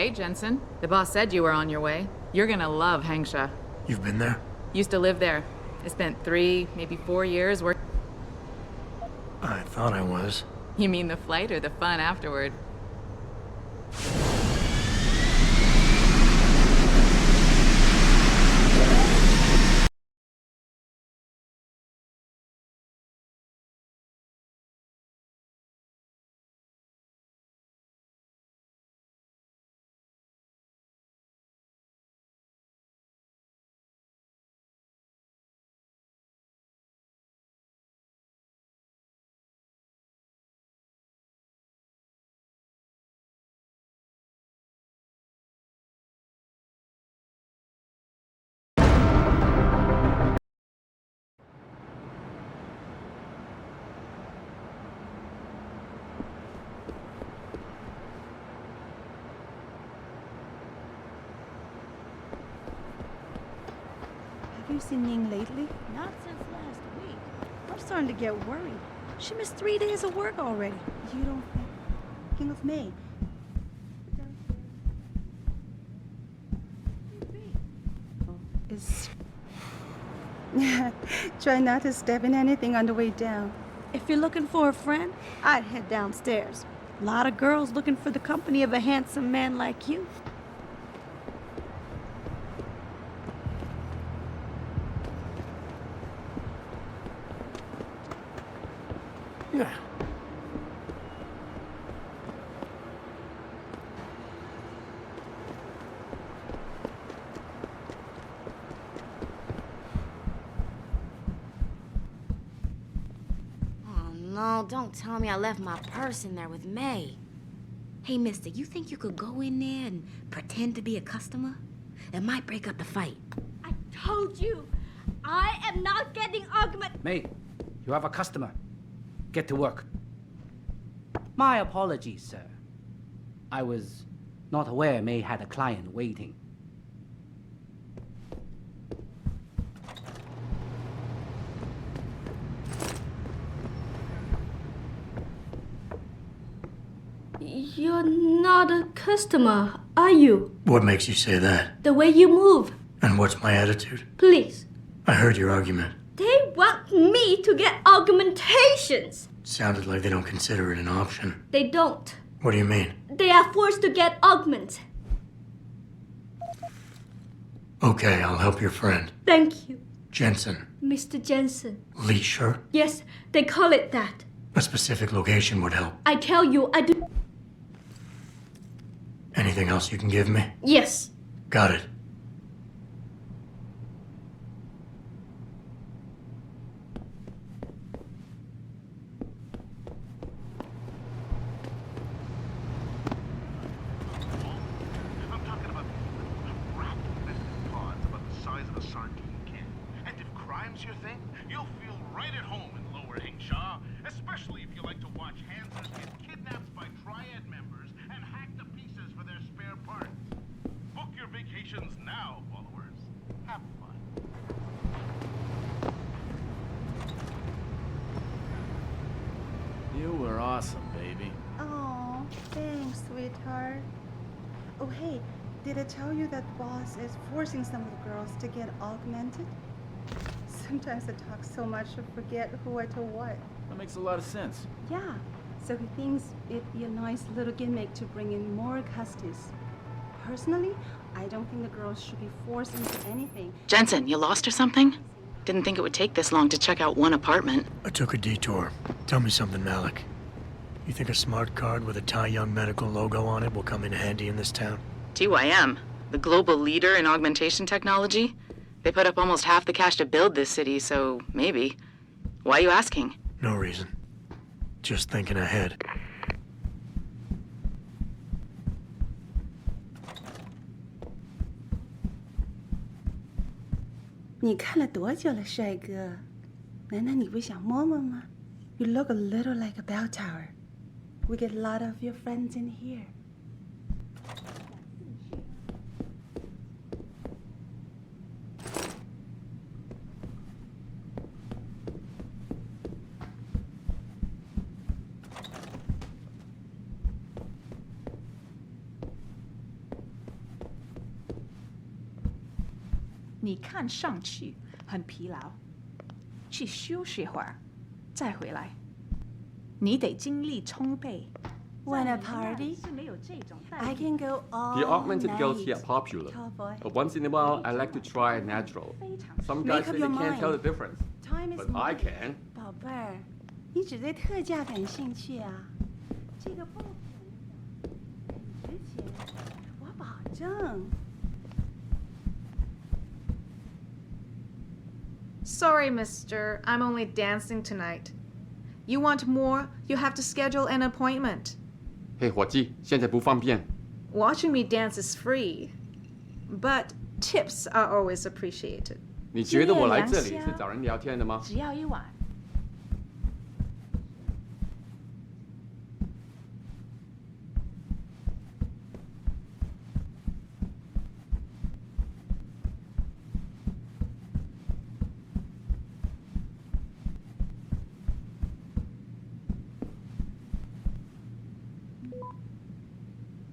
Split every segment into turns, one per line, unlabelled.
Hey, Jensen. The boss said you were on your way. You're gonna love Hengsha.
You've been there?
Used to live there. I spent 3, maybe 4 years working.
I thought I was.
You mean the flight or the fun afterward?
Have you seen Ning lately?
Not since last week. I'm starting to get worried. She missed 3 days of work already.
You don't think... King of May. Is... Try not to step in anything on the way down.
If you're looking for a friend, I'd head downstairs. A lot of girls looking for the company of a handsome man like you.
Yeah.
Oh, no, don't tell me I left my purse in there with May. Hey, mister, you think you could go in there and pretend to be a customer? It might break up the fight.
I told you, I am not getting argument.
May, you have a customer. Get to work. My apologies, sir. I was not aware May had a client waiting.
You're not a customer, are you?
What makes you say that?
The way you move.
And what's my attitude?
Please.
I heard your argument.
They want me to get argumentations.
Sounded like they don't consider it an option.
They don't.
What do you mean?
They are forced to get arguments.
Okay, I'll help your friend.
Thank you,
Jensen.
Mr. Jensen.
Leisure?
Yes, they call it that.
A specific location would help.
I tell you, I do.
Anything else you can give me?
Yes.
Got it.
I'm talking about fragmented pods about the size of a sardine can. And if crime's your thing, you'll feel right at home in Lower Hengsha, especially if you like to watch Hansers get kidnapped by Triad members and hacked to pieces for their spare parts. Book your vacations now, followers. Have fun.
You were awesome, baby.
Oh, thanks, sweetheart. Oh, hey, did I tell you that the boss is forcing some of the girls to get augmented? Sometimes I talk so much I forget who I told what.
That makes a lot of sense.
Yeah, so he thinks it'd be a nice little gimmick to bring in more customers. Personally, I don't think the girls should be forced into anything.
Jensen, you lost or something? Didn't think it would take this long to check out one apartment.
I took a detour. Tell me something, Malik. You think a smart card with a Thai Young Medical logo on it will come in handy in this town?
TYM, the global leader in augmentation technology. They put up almost half the cash to build this city, so maybe. Why are you asking?
No reason. Just thinking ahead.
You 看了多久了，帅哥？难道你不想摸摸吗？ You look a little like a bell tower. We get a lot of your friends in here.
你看上去很疲劳，去休息会儿，再回来。你得精力充沛。
Wanna party?
是没有这种待
I
遇。
can go all
The augmented
night.
girls here are popular.
Cowboy.
Once in a while, I like to try a natural. Some
Make
guys
up
say they
your
can't tell the
mind.
difference,
Time is
but I
money.
can.
宝贝儿，你只对特价感兴趣啊？这个不很值钱，我保证。
Sorry, mister. I'm only dancing tonight. You want more? You have to schedule an appointment.
嘿，伙计，现在不方便。
Watching me dance is free, but tips are always appreciated.
你觉得我来这里是找人聊天的吗？
只要一晚。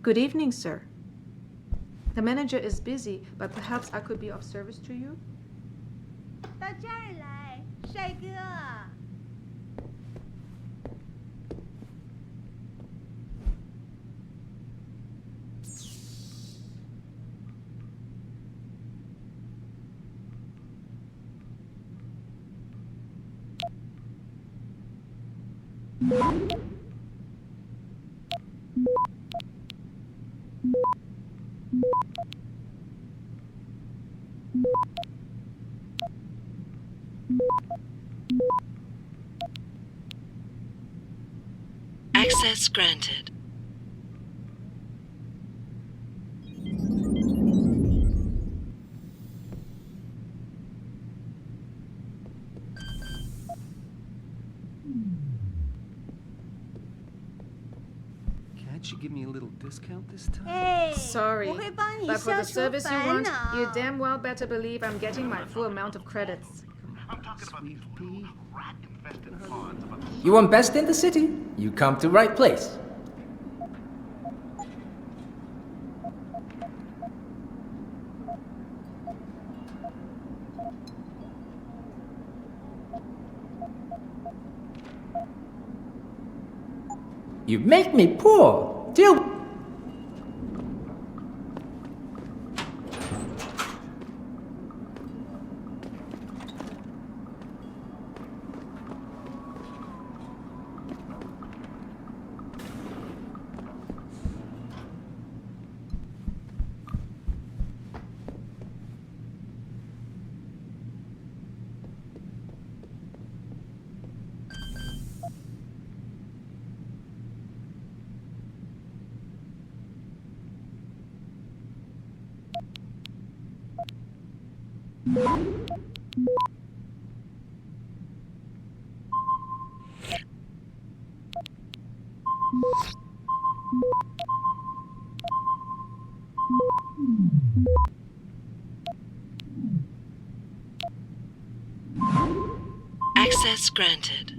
Good evening, sir. The manager is busy, but perhaps I could be of service to you.
到这儿来，帅哥。
Access granted.
Can't you give me a little discount this time?
哎
Sorry,
我会帮你
but for
消
the
除
service you
烦
want,
恼。
you damn well better believe I'm getting my full amount of credits.
I'm talking about these little rat-infested ponds about the
You want best in the city? You come to right place. You make me poor. Deal.
Access granted.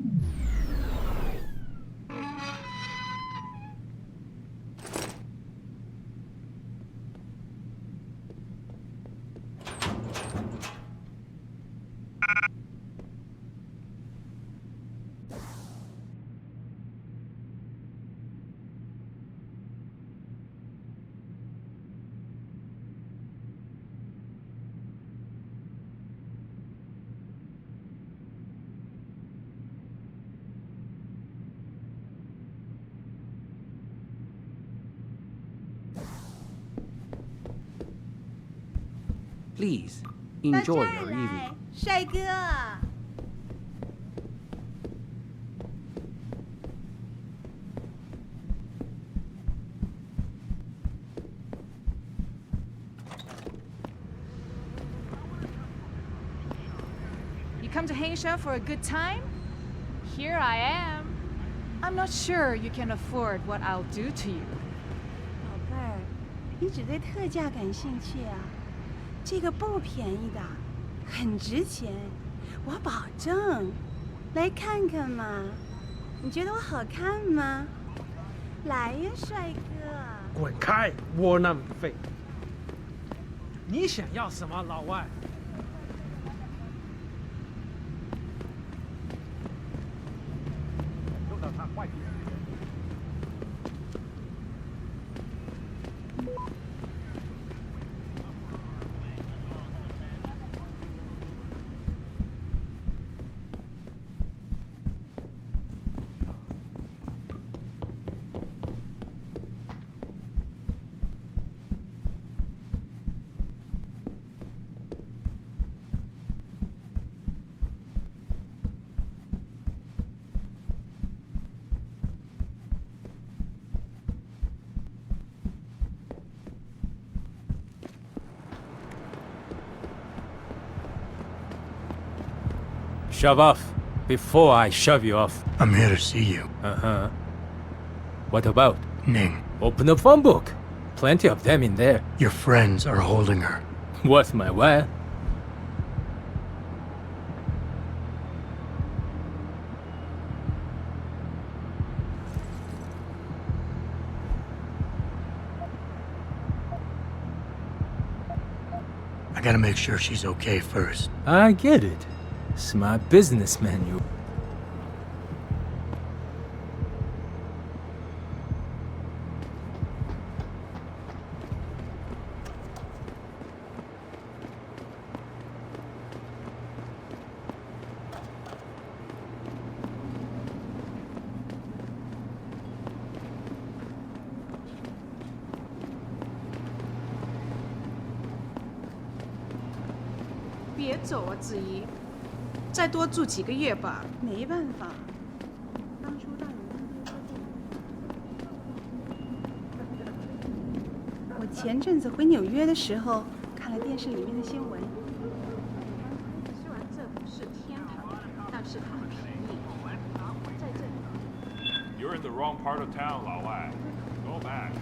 Please
到
enjoy
这儿
your
来
evening.，
帅哥。
You come to Hengsha for a good time? Here I am. I'm not sure you can afford what I'll do to you.
宝贝儿，你只对特价感兴趣啊？这个不便宜的，很值钱，我保证。来看看嘛，你觉得我好看吗？来呀，帅哥。
滚开，窝囊废！你想要什么，老外？
Shove off before I shove you off.
I'm here to see you.
Uh-huh. What about?
Ning.
Open the phone book. Plenty of them in there.
Your friends are holding her.
Worth my while.
I gotta make sure she's okay first.
I get it. Smart businessman, you.
别走啊，子怡，再多住几个月吧。
没办法，当初大人我前阵子回纽约的时候，看了电视里面的新闻。
虽然这不是天堂，但是很便宜。在这里。
You're in the wrong part of town, 老外. Go back.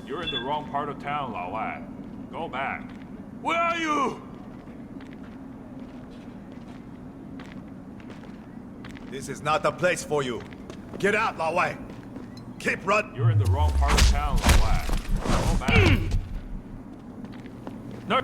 You're in the wrong part of town, 老外. Go back. Where are you?
This is not the place for you. Get out, 老外. Keep running.
You're in the wrong part of town, 老外. Go back. No.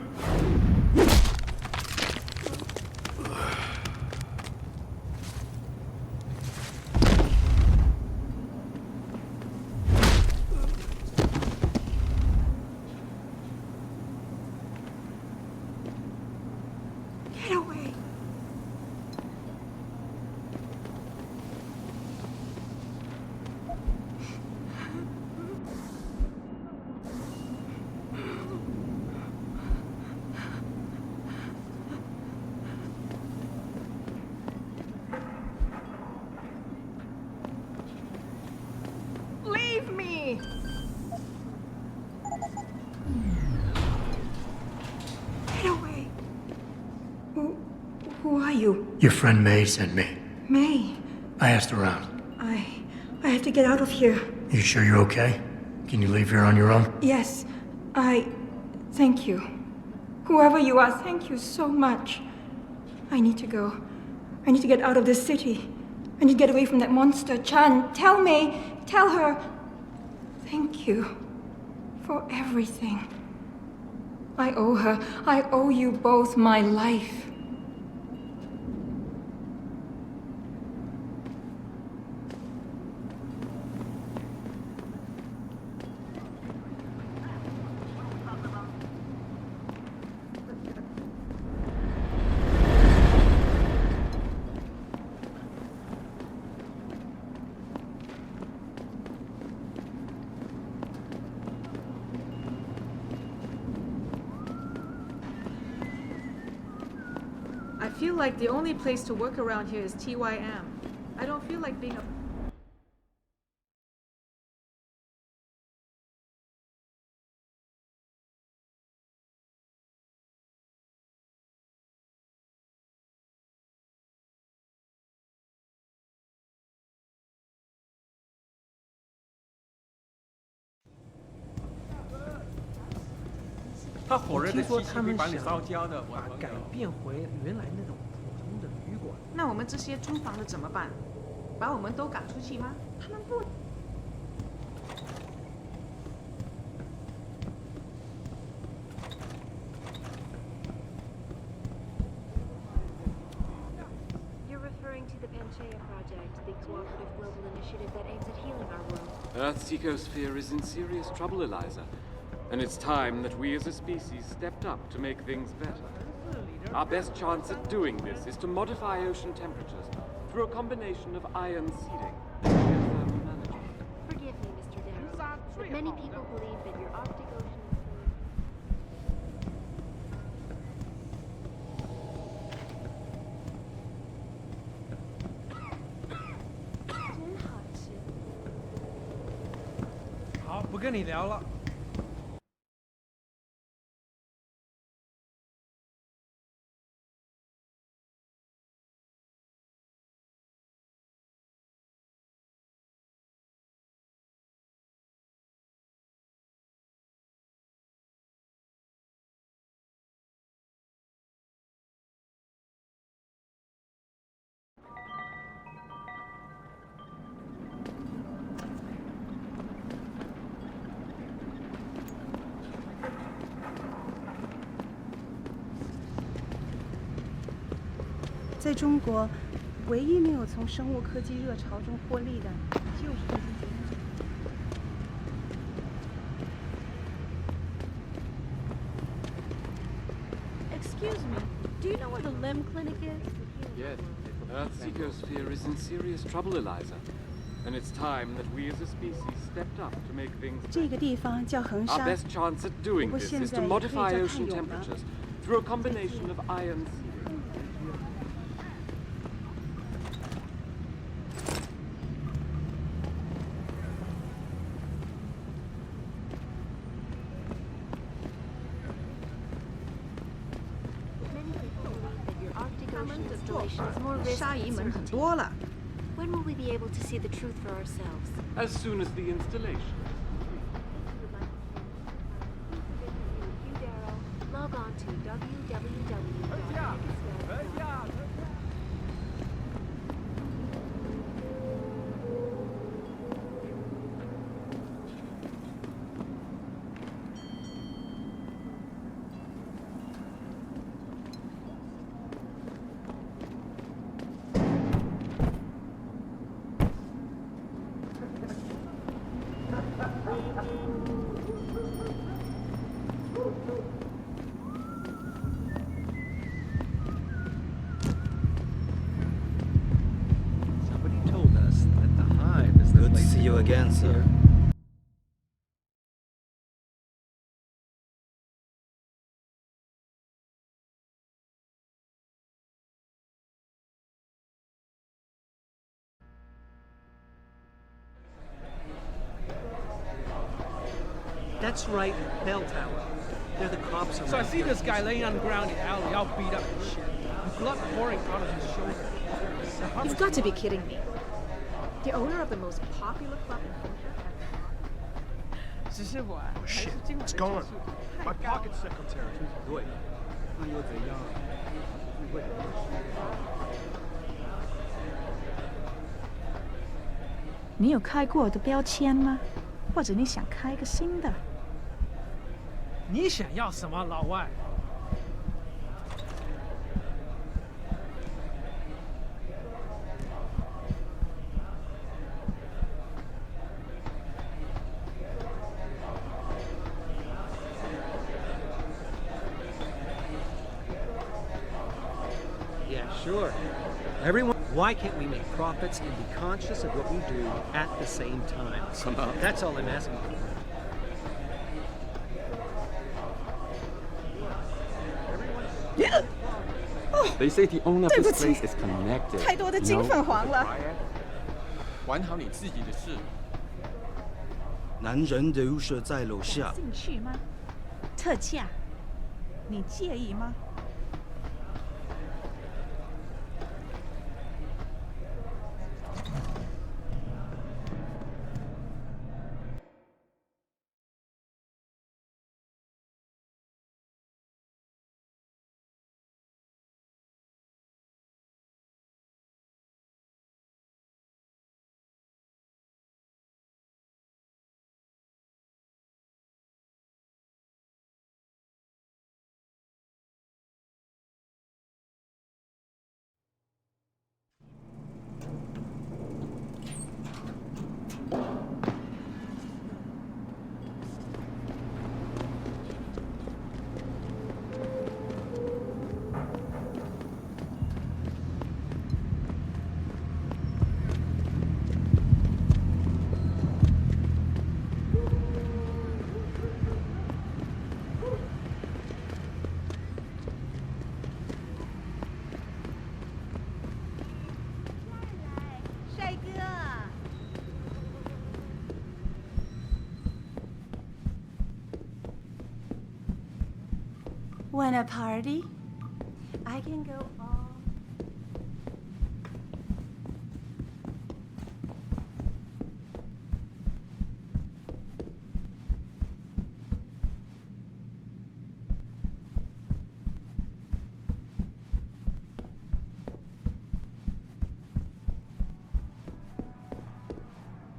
you?
Your friend May sent me.
May.
I asked around.
I have to get out of here.
You sure you're okay? Can you leave here on your own?
Yes. Thank you. Whoever you are, thank you so much. I need to go. I need to get out of this city. I need to get away from that monster, Chan. Tell May. Tell her. Thank you. For everything. I owe her. I owe you both my life.
I feel like the only place to work around here is TYM. I don't feel like being a...
我听说他们想把改变回原来那种普通的旅馆。
那我们这些租房的怎么办？把我们都赶出去吗？他们不。
You're referring to the Panchaea Project, the cooperative global initiative that aims at healing our world.
Earth's ecosphere is in serious trouble, Eliza. And it's time that we as a species stepped up to make things better. Our best chance at doing this is to modify ocean temperatures through a combination of ion seeding and geothermal management.
Forgive me, Mr. Darrow, but many people believe that your Arctic Ocean is 真好吃。
好，不跟你聊了。
在中国，唯一没有从生物科技热潮中获利的，就是这些节目组。
Excuse me, do you know where the limb clinic is?
Yes, Earth's ecosphere is in serious trouble, Eliza. And it's time that we as a species stepped up to make things better.
这个地方叫恒
Our
沙，
best chance at doing
不过
this
现
is
在
to
也可以
modify
叫
ocean
太永了。
temperatures through a combination of ion seeding.
Many people believe that your Arctic Ocean installation is more risky
鲨鱼
than
门很
certainty.
多了。
When will we be able to see the truth for ourselves?
As soon as the installation.
Log on to www.hengsha.com.
Somebody told us that the hive is the
Good to
place
see you again, sir.
That's right, bell tower. They're the cops around.
So I see this guy laying on the ground in the alley, all beat up and shit. With blood pouring out of his shoulder.
You've got to be kidding me. The owner of the most popular club in Hengsha.
Oh, shit, it's gone. My pocket secretary. 对，那又怎样？不会。
你有开过的标签吗？或者你想开个新的？
你想要什么，老外
？Yeah, sure. Everyone, why can't we make profits and be conscious of what we do at the same time? That's all I'm asking for.
They say the owner of this place is connected.
太多的金粉黄了。
管好你自己的事。
男人留舍在楼下。
兴趣吗？特价，你介意吗？Want
a party? I can go all.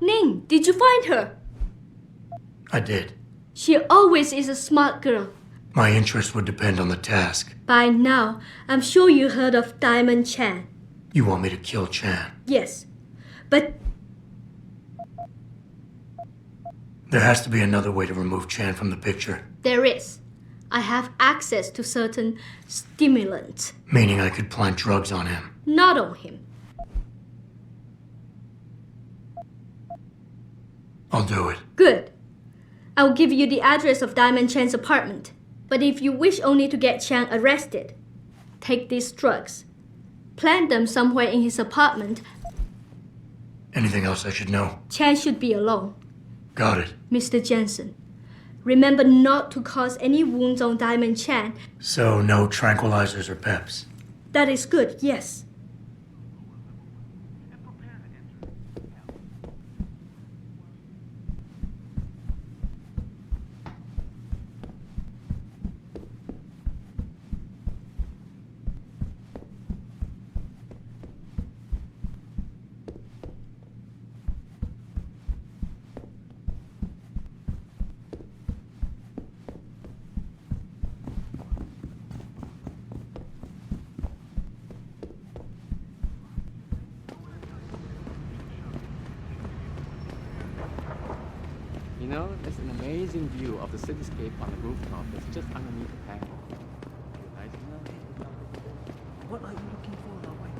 Ning, did you find her?
I did.
She always is a smart girl.
My interest would depend on the task.
By now, I'm sure you heard of Diamond Chan.
You want me to kill Chan?
Yes, but
There has to be another way to remove Chan from the picture.
there is. I have access to certain stimulants.
Meaning I could plant drugs on him.
Not on him.
I'll do it.
Good. I'll give you the address of Diamond Chan's apartment. But if you wish only to get Chan arrested, take these drugs. Plant them somewhere in his apartment.
Anything else I should know?
Chan should be alone.
Got it.
Mr. Jensen, remember not to cause any wounds on Diamond Chan.
So, no tranquilizers or peps.
That is good, yes.
You know, there's an amazing view of the cityscape on the rooftop that's just underneath the panel. Nice enough.
What are you looking for, Lao Wei?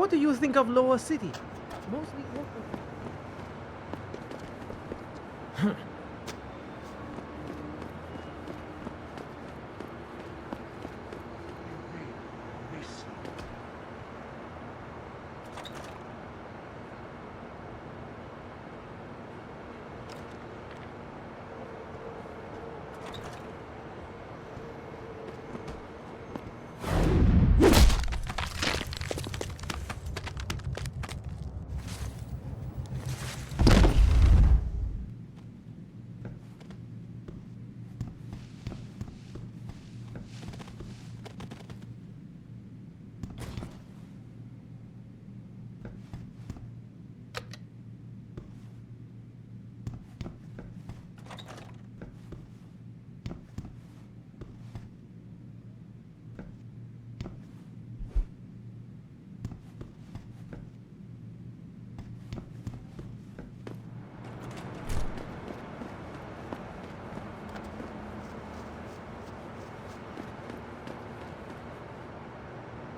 What do you think of Lower City? Mostly local.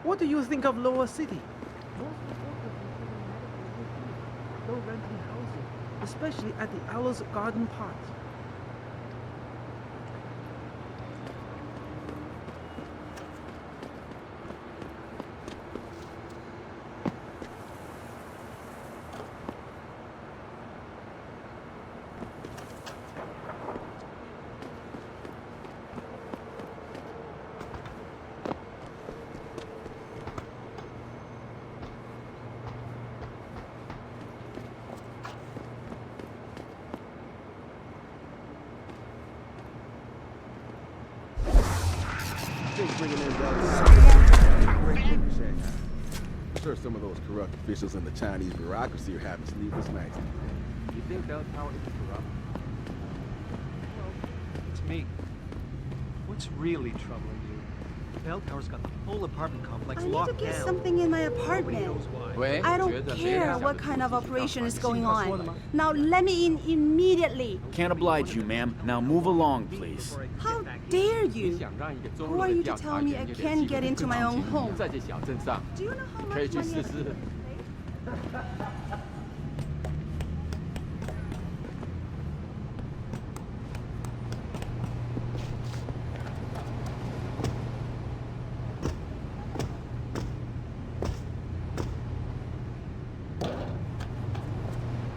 What do you think of Lower City? No renting housing, especially at the Owl's Garden Park.
I'm sure some of those corrupt officials in the Chinese bureaucracy are having sleepless nights.
You think Bell Tower is corrupt?
Well, it's me. What's really troubling you? Bell Tower's got the whole apartment complex
I need
locked
to get
down.
something in my apartment. I don't care what kind of operation is going on. Now let me in immediately.
Can't oblige you, ma'am. Now move along, please.
How dare you? Who are you to tell me I can't get into my own home? Do you know how much money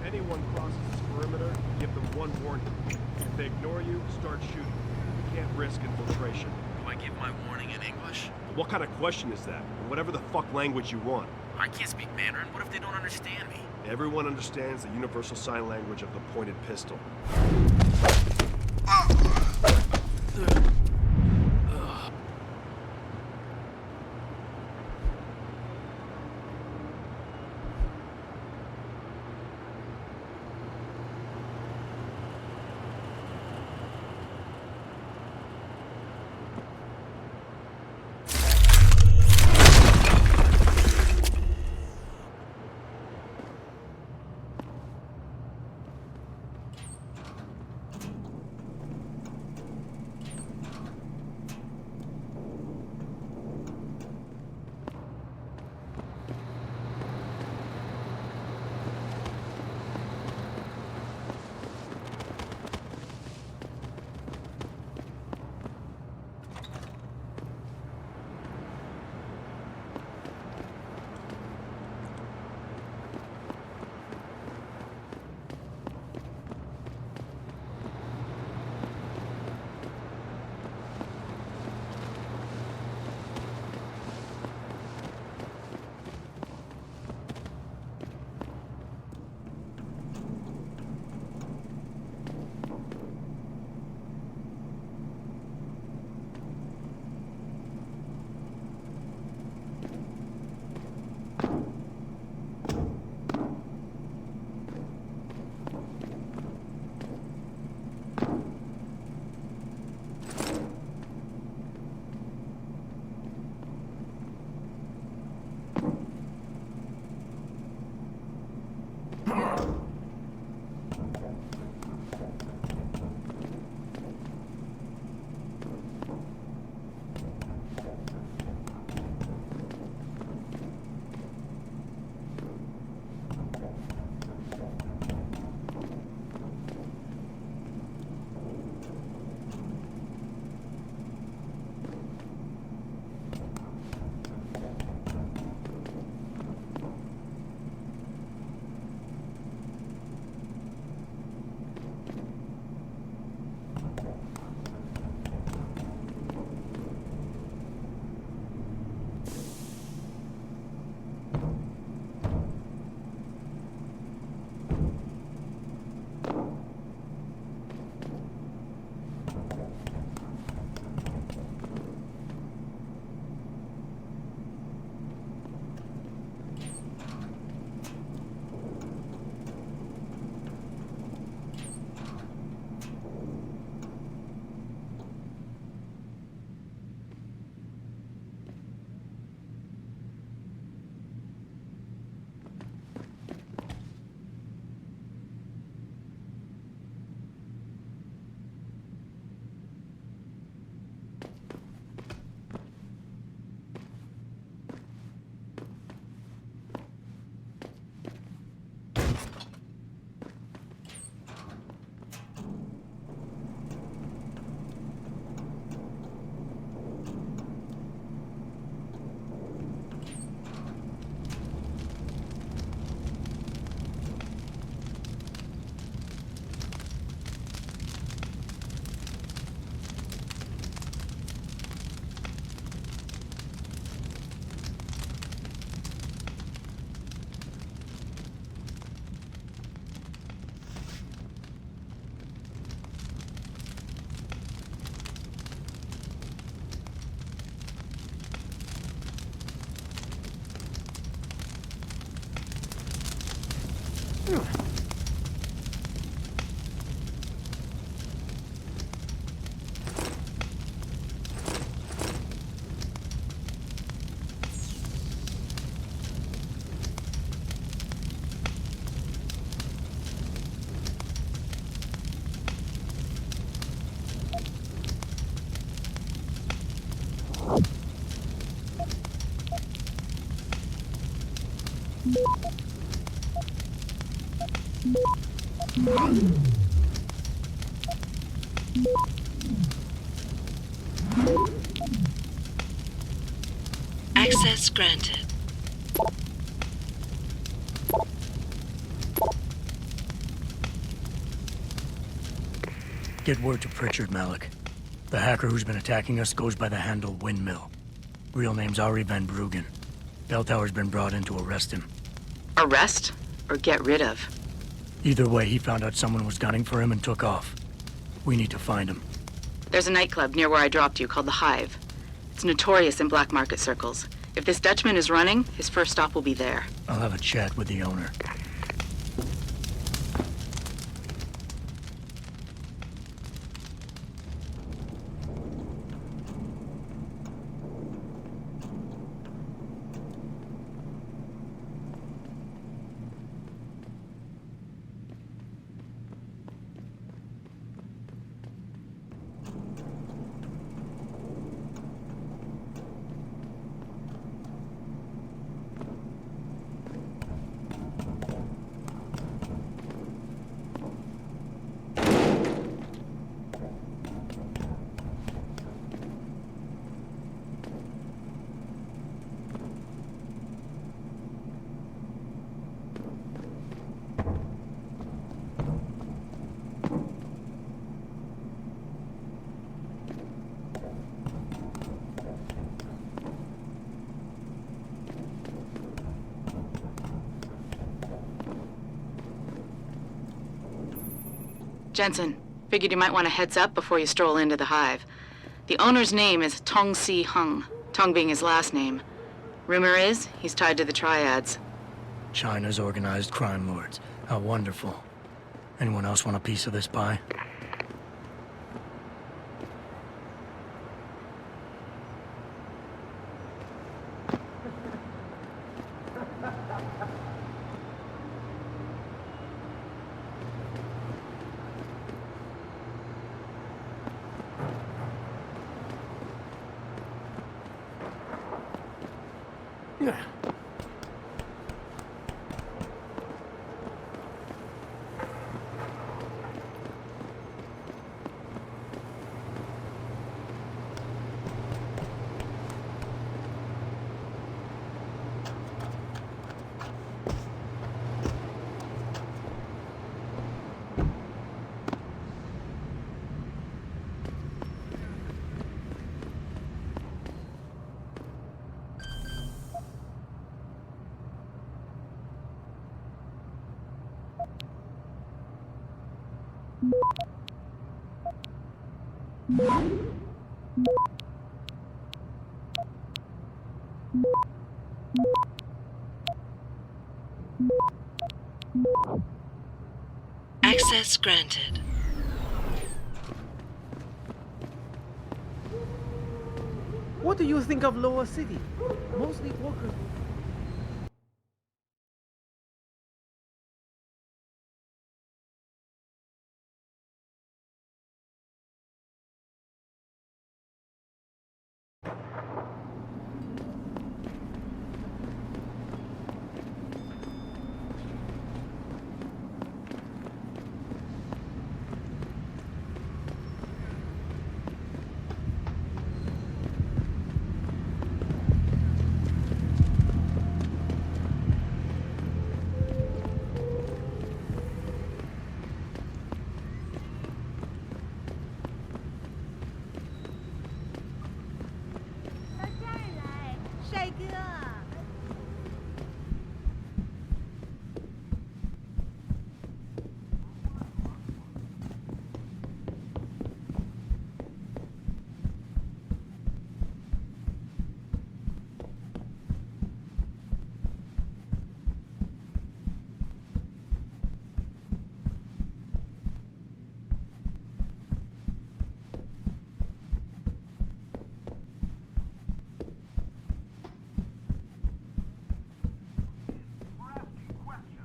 Anyone crosses this perimeter, give them one warning. If they ignore you, start shooting. You can't risk infiltration.
Do I give my warning in English?
What kind of question is that? Whatever the fuck language you want.
I can't speak Mandarin. What if they don't understand me?
Everyone understands the universal sign language of the pointed pistol.
Access granted.
Get word to Pritchard, Malik. The hacker who's been attacking us goes by the handle Windmill. Real name's Ari Van Bruggen. Bell Tower's been brought in to arrest him.
Arrest or get rid of?
Either way, he found out someone was gunning for him and took off. We need to find him.
There's a nightclub near where I dropped you called the Hive. It's notorious in black market circles. If this Dutchman is running, his first stop will be there.
I'll have a chat with the owner.
Jensen, figured you might want a heads up before you stroll into the Hive. The owner's name is Tong Si Hung, Tong being his last name. Rumor is, he's tied to the Triads.
China's organized crime lords. How wonderful. Anyone else want a piece of this pie?
Access granted.
What do you think of Lower City? Mostly workers.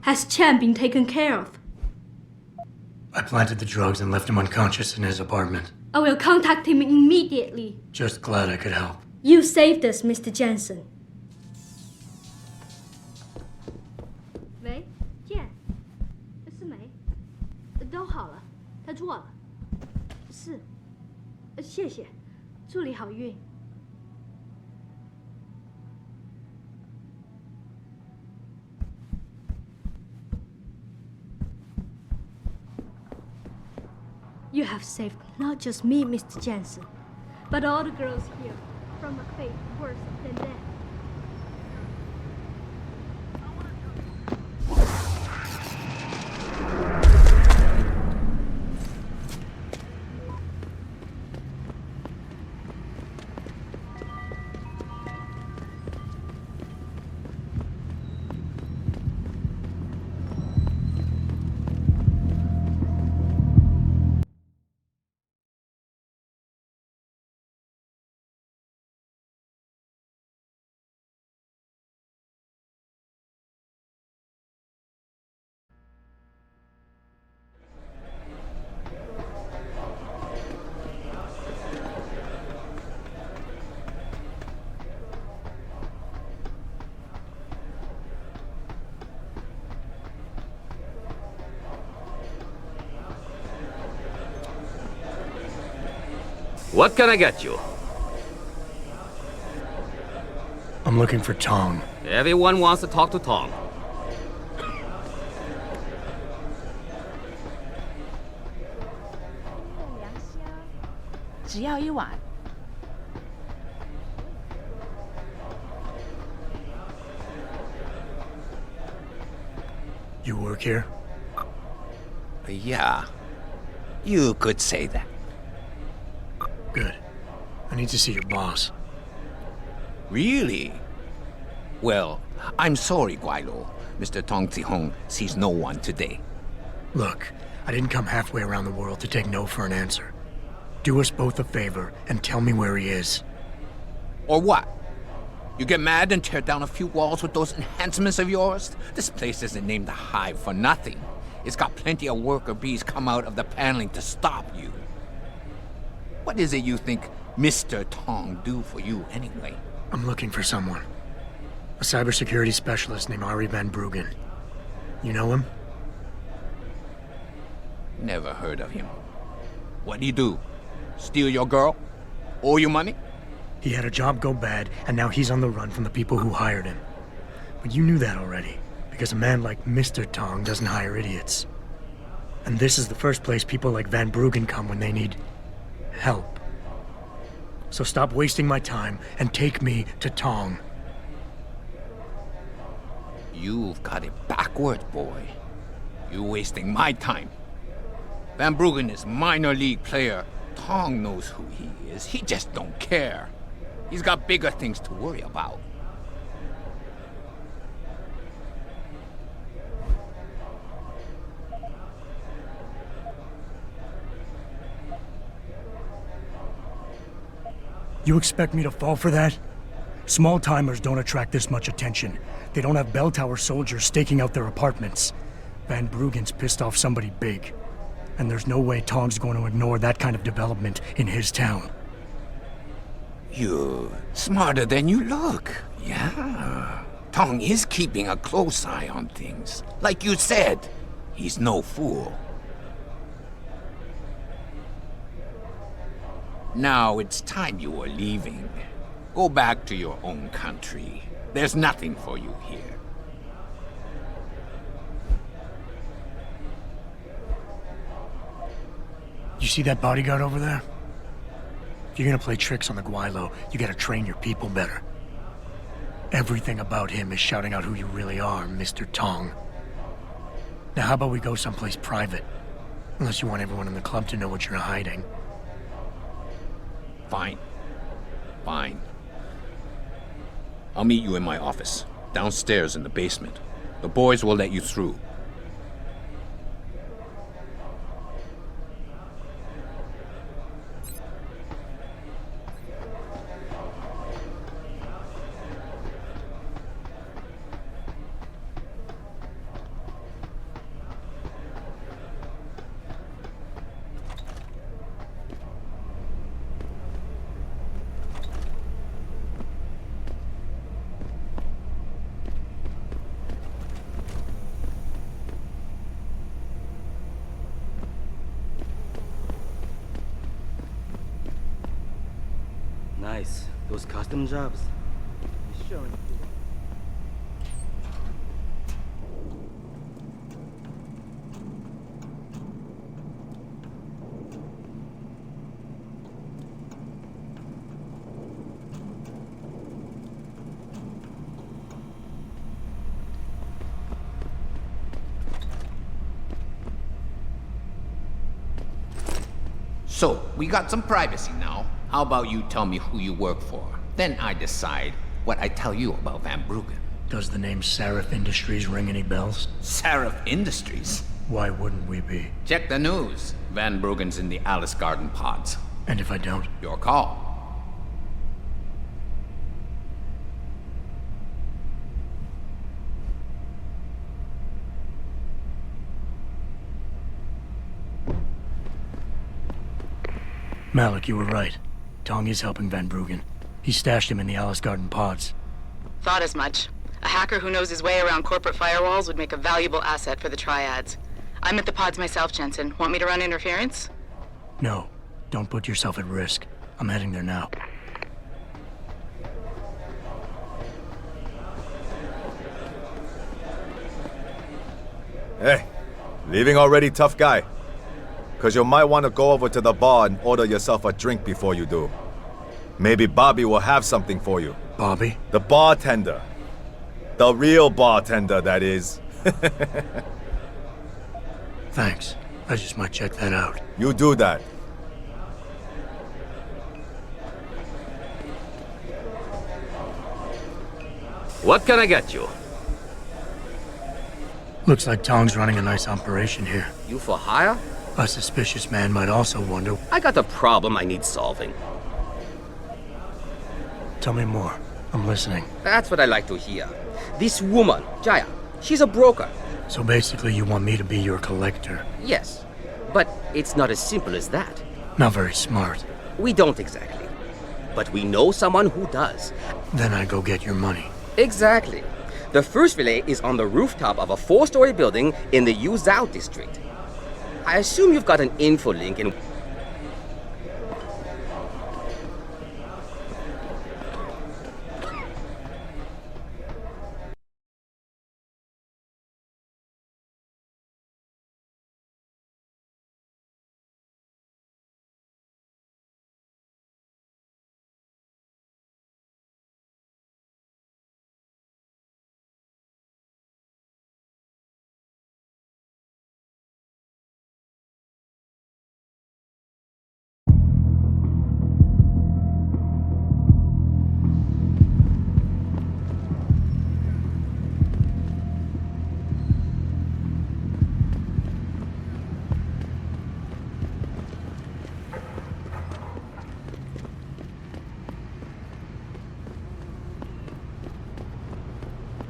Has Chan been taken care of?
I planted the drugs and left him unconscious in his apartment.
I will contact him immediately.
Just glad I could help.
You saved us, Mr. Jensen. 喂，见，是没，都好了，他错了，是，谢谢，祝你好运。You have saved not just me, Mr. Jensen, but all the girls here from a fate worse than that.
What can I get you?
I'm looking for Tong.
Everyone wants to talk to Tong.
只要一碗。
You work here?
Yeah. You could say that.
Good. I need to see your boss.
Really? Well, I'm sorry, Guailo. Mr. Tong Zihong sees no one today.
Look, I didn't come halfway around the world to take no for an answer. Do us both a favor and tell me where he is.
Or what? You get mad and tear down a few walls with those enhancements of yours? This place isn't named the Hive for nothing. It's got plenty of worker bees come out of the paneling to stop you. What is it you think Mr. Tong do for you anyway?
I'm looking for someone. A cybersecurity specialist named Ari Van Bruggen. You know him?
Never heard of him. What do you do? Steal your girl? Owe you money?
He had a job go bad, and now he's on the run from the people who hired him. But you knew that already, because a man like Mr. Tong doesn't hire idiots. And this is the first place people like Van Bruggen come when they need help. So stop wasting my time and take me to Tong.
You've got it backwards, boy. You're wasting my time. Van Bruggen is minor league player. Tong knows who he is. He just don't care. He's got bigger things to worry about.
You expect me to fall for that? Small-timers don't attract this much attention. They don't have bell tower soldiers staking out their apartments. Van Bruggen's pissed off somebody big. And there's no way Tong's going to ignore that kind of development in his town.
You're smarter than you look. Yeah. Tong is keeping a close eye on things. Like you said, he's no fool. Now it's time you were leaving. Go back to your own country. There's nothing for you here.
You see that bodyguard over there? If you're gonna play tricks on the Guaylo, you gotta train your people better. Everything about him is shouting out who you really are, Mr. Tong. Now how about we go someplace private? Unless you want everyone in the club to know what you're hiding.
Fine. Fine. I'll meet you in my office, downstairs in the basement. The boys will let you through.
Nice. Those custom jobs.
He's showing it.
So, we got some privacy now. How about you tell me who you work for? Then I decide what I tell you about Van Bruggen.
Does the name Seraph Industries ring any bells?
Seraph Industries?
Why wouldn't we be?
Check the news. Van Bruggen's in the Alice Garden pods.
And if I don't?
Your call.
Malik, you were right. Tong is helping Van Bruggen. He stashed him in the Alice Garden pods.
Thought as much. A hacker who knows his way around corporate firewalls would make a valuable asset for the Triads. I'm at the pods myself, Jensen. Want me to run interference?
No. Don't put yourself at risk. I'm heading there now.
Hey, leaving already, tough guy? Because you might want to go over to the bar and order yourself a drink before you do. Maybe Bobby will have something for you.
Bobby?
The bartender. The real bartender, that is.
Thanks. I just might check that out.
You do that.
What can I get you?
Looks like Tong's running a nice operation here.
You for hire?
A suspicious man might also wonder.
I got a problem I need solving.
Tell me more. I'm listening.
That's what I like to hear. This woman, Jaya, she's a broker.
So basically you want me to be your collector?
Yes, but it's not as simple as that.
Not very smart.
We don't exactly. But we know someone who does.
Then I go get your money.
Exactly. The first relay is on the rooftop of a 4-story building in the Yuzhou district. I assume you've got an info link in...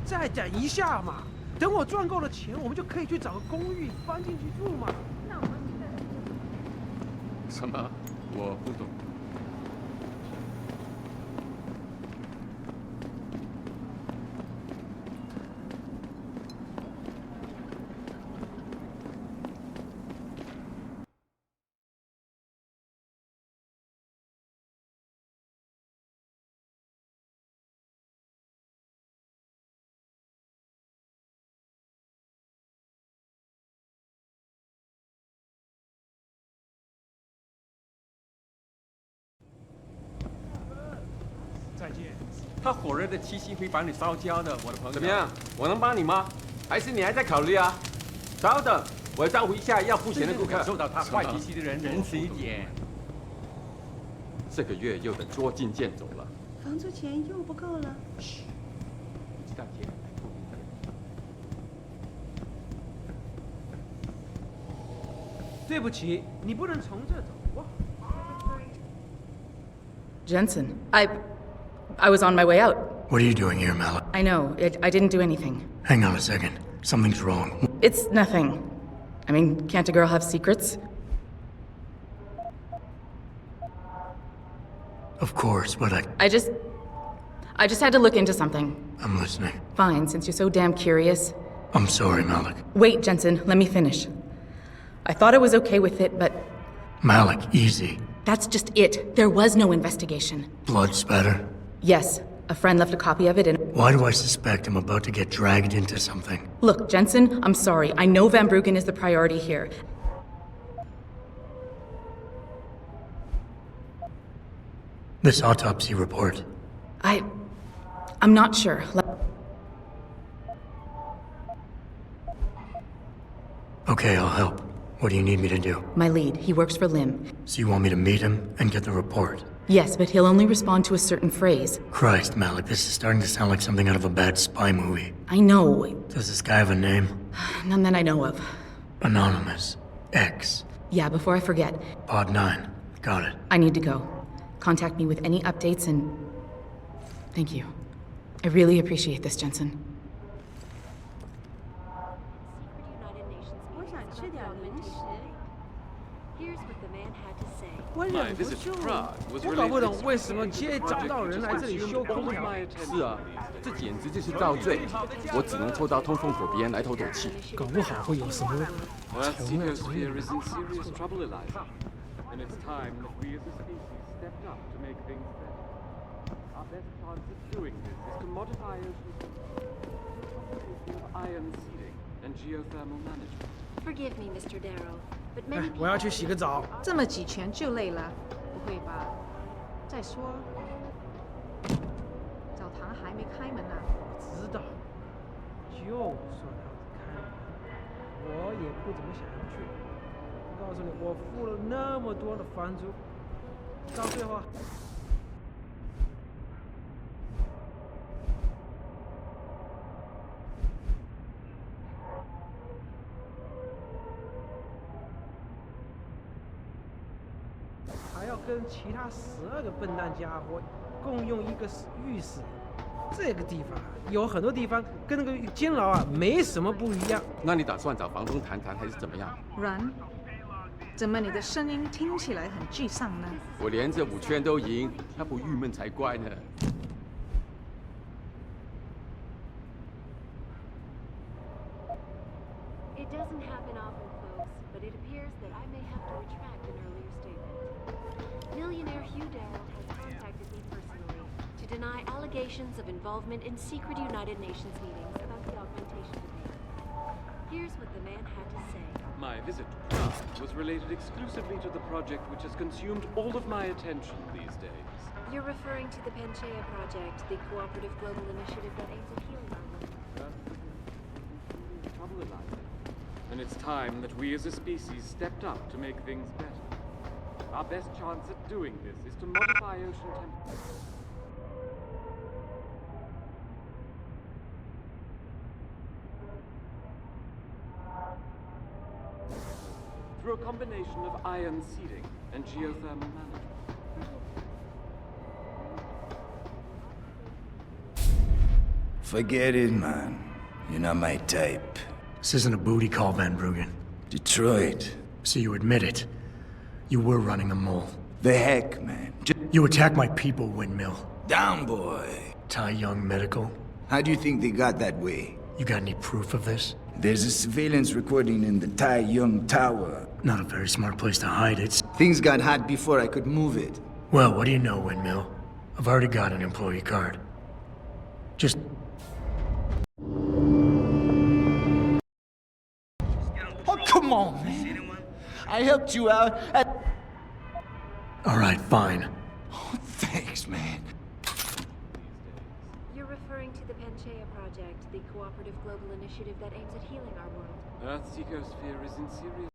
再等一下嘛，等我赚够了钱，我们就可以去找个公寓搬进去住嘛。那我们
什么？我不懂。
再见。
他火热的气息会把你烧焦的，我的朋友。怎么样？我能帮你吗？还是你还在考虑啊？稍等，我招呼一下要付钱的顾客。
受到他坏脾气的人仁慈一点。
这个月又得捉襟见肘了。
房租钱又不够了。
嘘，不知道结果来透明的。
对不起，你不能从这走啊。
Jensen, I was on my way out.
What are you doing here, Malik?
I know. I didn't do anything.
Hang on a second. Something's wrong.
It's nothing. I mean, can't a girl have secrets?
Of course, but
I just had to look into something.
I'm listening.
Fine, since you're so damn curious.
I'm sorry, Malik.
Wait, Jensen, let me finish. I thought I was okay with it, but...
Malik, easy.
That's just it. There was no investigation.
Blood spatter.
Yes, a friend left a copy of it and...
Why do I suspect I'm about to get dragged into something?
Look, Jensen, I'm sorry. I know Van Bruggen is the priority here.
This autopsy report.
I'm not sure.
Okay, I'll help. What do you need me to do?
My lead, he works for Lim.
So you want me to meet him and get the report?
Yes, but he'll only respond to a certain phrase.
Christ, Malik, this is starting to sound like something out of a bad spy movie.
I know.
Does this guy have a name?
None that I know of.
Anonymous. X.
Yeah, before I forget.
Pod 9. Got it.
I need to go. Contact me with any updates and... Thank you. I really appreciate this, Jensen.
My visit to Prague was
我搞不懂为什么街里找不到人来这里修空调。
是啊，这简直就是造罪！我只能凑到通风口边来透透气。
搞不好会有什么
Earth's ecosphere is in serious trouble, Eliza. And it's time that we as a species stepped up to make things better. Our best chance of doing this is to modify ocean ion seeding and geothermal management.
Forgive me, Mr. Darrow, but many
我要去洗个澡。
这么几拳就累了？不会吧？再说，澡堂还没开门呢。
知道，就算他开了门，我也不怎么想要去。我告诉你，我付了那么多的房租，到最后。还要跟其他12个笨蛋家伙共用一个浴室，这个地方有很多地方跟那个监牢啊没什么不一样。
那你打算找房东谈谈，还是怎么样？
阮，怎么你的声音听起来很沮丧呢？
我连着5圈都赢，他不郁闷才怪呢。
It doesn't happen often, folks, but it appears that I may have to retract an earlier statement. Millionaire Hugh Darrow has contacted me personally to deny allegations of involvement in secret United Nations meetings about the augmentation debate. Here's what the man had to say.
My visit to Prague was related exclusively to the project which has consumed all of my attention these days.
You're referring to the Panchaea Project, the cooperative global initiative that aims at healing our world.
Trouble, Eliza. And it's time that we as a species stepped up to make things better. Our best chance at doing this is to modify ocean temperature. Through a combination of ion seeding and geothermal management.
Forget it, man. You're not my type.
This isn't a booty call, Van Bruggen.
Detroit.
So you admit it. You were running a mole.
The heck, man.
You attacked my people, Windmill.
Down, boy.
Tai Young Medical.
How do you think they got that way?
You got any proof of this?
There's a surveillance recording in the Tai Young Tower.
Not a very smart place to hide it.
Things got hot before I could move it.
Well, what do you know, Windmill? I've already got an employee card. Just...
Oh, come on, man. I helped you out at...
All right, fine.
Oh, thanks, man.
You're referring to the Panchaea Project, the cooperative global initiative that aims at healing our world.
Earth's ecosphere is in serious